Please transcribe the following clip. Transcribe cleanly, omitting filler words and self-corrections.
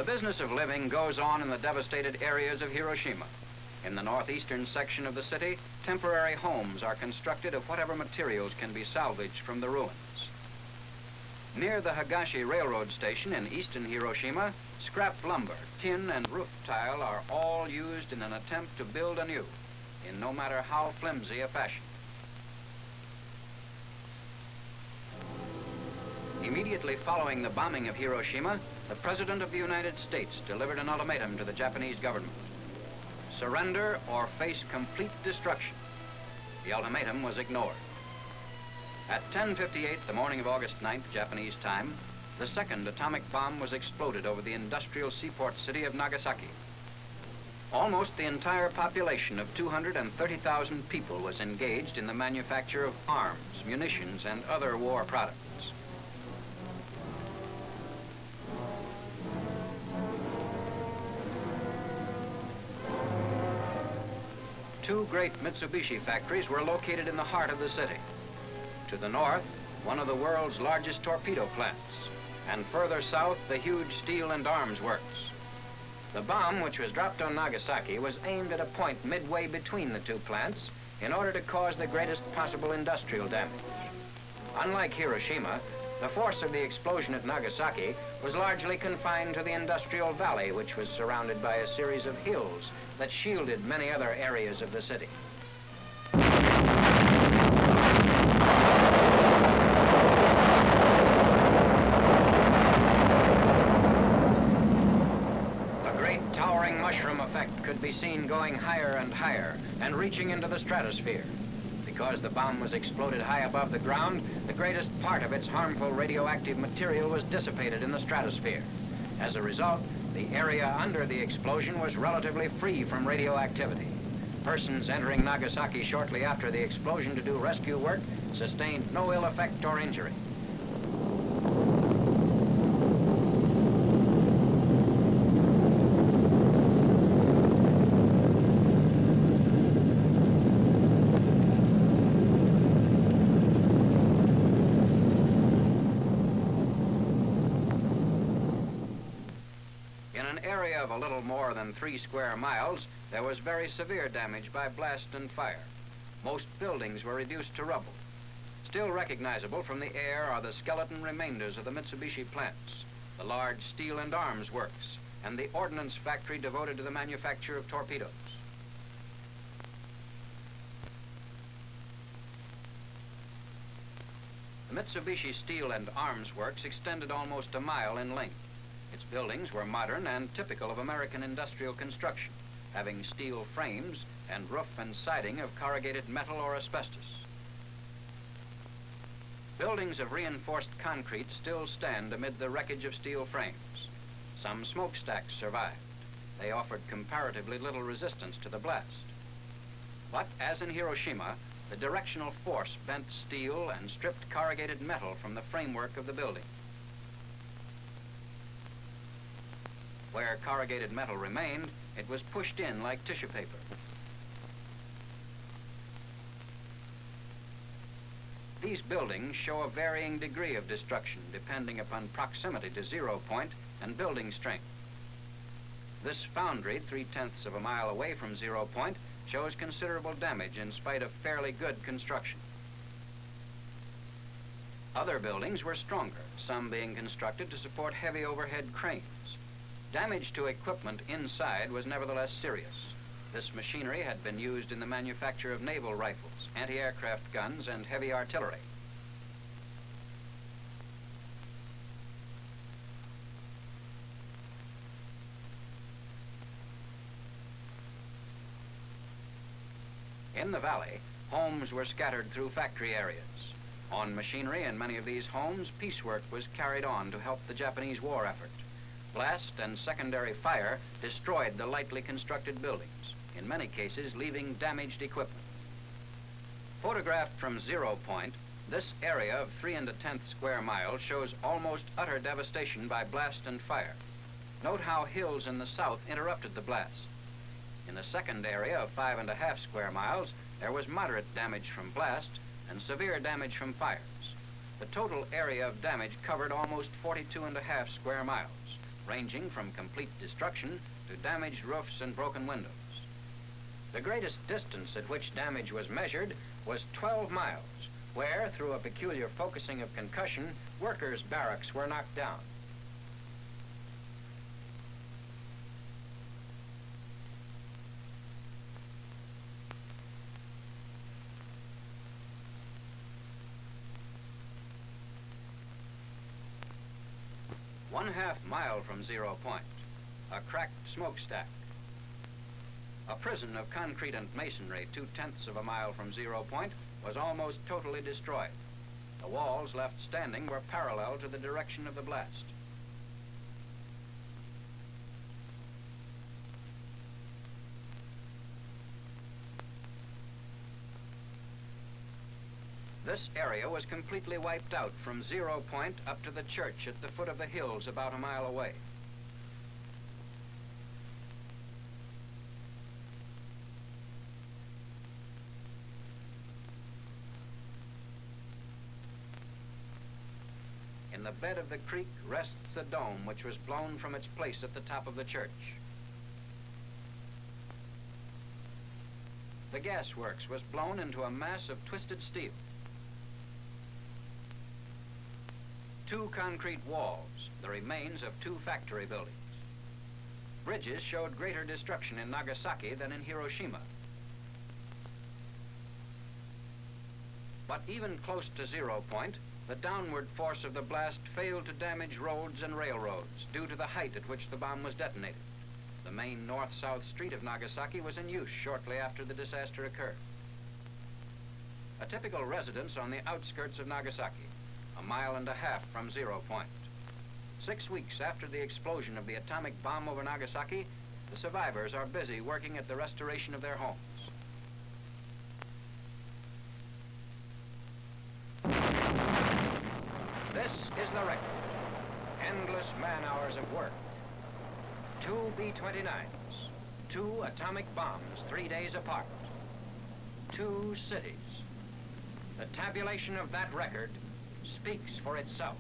The business of living goes on in the devastated areas of Hiroshima. In the northeastern section of the city, temporary homes are constructed of whatever materials can be salvaged from the ruins. Near the Higashi Railroad Station in eastern Hiroshima, scrap lumber, tin, and roof tile are all used in an attempt to build anew, in no matter how flimsy a fashion. Immediately following the bombing of Hiroshima, the President of the United States delivered an ultimatum to the Japanese government. Surrender or face complete destruction. The ultimatum was ignored. At 10:58 the morning of August 9th, Japanese time, the second atomic bomb was exploded over the industrial seaport city of Nagasaki. Almost the entire population of 230,000 people was engaged in the manufacture of arms, munitions, and other war products. Two great Mitsubishi factories were located in the heart of the city. To the north, one of the world's largest torpedo plants, and further south, the huge steel and arms works. The bomb, which was dropped on Nagasaki, was aimed at a point midway between the two plants in order to cause the greatest possible industrial damage. Unlike Hiroshima, the force of the explosion at Nagasaki was largely confined to the industrial valley, which was surrounded by a series of hills that shielded many other areas of the city. A great towering mushroom effect could be seen going higher and higher and reaching into the stratosphere. Because the bomb was exploded high above the ground, the greatest part of its harmful radioactive material was dissipated in the stratosphere. As a result, the area under the explosion was relatively free from radioactivity. Persons entering Nagasaki shortly after the explosion to do rescue work sustained no ill effect or injury. Of a little more than 3 square miles, there was very severe damage by blast and fire. Most buildings were reduced to rubble. Still recognizable from the air are the skeleton remainders of the Mitsubishi plants, the large steel and arms works, and the ordnance factory devoted to the manufacture of torpedoes. The Mitsubishi Steel and Arms Works extended almost a mile in length. Its buildings were modern and typical of American industrial construction, having steel frames and roof and siding of corrugated metal or asbestos. Buildings of reinforced concrete still stand amid the wreckage of steel frames. Some smokestacks survived. They offered comparatively little resistance to the blast. But as in Hiroshima, the directional force bent steel and stripped corrugated metal from the framework of the building. Where corrugated metal remained, it was pushed in like tissue paper. These buildings show a varying degree of destruction depending upon proximity to 0 point and building strength. This foundry, 3/10 of a mile away from 0 point, shows considerable damage in spite of fairly good construction. Other buildings were stronger, some being constructed to support heavy overhead cranes. Damage to equipment inside was nevertheless serious. This machinery had been used in the manufacture of naval rifles, anti-aircraft guns, and heavy artillery. In the valley, homes were scattered through factory areas. On machinery in many of these homes, piecework was carried on to help the Japanese war effort. Blast and secondary fire destroyed the lightly constructed buildings, in many cases leaving damaged equipment. Photographed from 0 point, this area of 3 1/10 square miles shows almost utter devastation by blast and fire. Note how hills in the south interrupted the blast. In the second area of 5 1/2 square miles, there was moderate damage from blast and severe damage from fires. The total area of damage covered almost 42 1/2 square miles. ranging from complete destruction to damaged roofs and broken windows. The greatest distance at which damage was measured was 12 miles, where, through a peculiar focusing of concussion, workers' barracks were knocked down. One-half mile from 0 point, a cracked smokestack. A prison of concrete and masonry 2/10 of a mile from 0 point was almost totally destroyed. The walls left standing were parallel to the direction of the blast. This area was completely wiped out from 0 point up to the church at the foot of the hills about a mile away. In the bed of the creek rests the dome, which was blown from its place at the top of the church. The gas works was blown into a mass of twisted steel. 2 concrete walls, the remains of 2 factory buildings. Bridges showed greater destruction in Nagasaki than in Hiroshima. But even close to 0 point, the downward force of the blast failed to damage roads and railroads due to the height at which the bomb was detonated. The main north-south street of Nagasaki was in use shortly after the disaster occurred. A typical residence on the outskirts of Nagasaki, a mile and a half from 0 point. 6 weeks after the explosion of the atomic bomb over Nagasaki, the survivors are busy working at the restoration of their homes. This is the record. Endless man-hours of work. 2 B-29s, 2 atomic bombs 3 days apart, 2 cities. The tabulation of that record speaks for itself.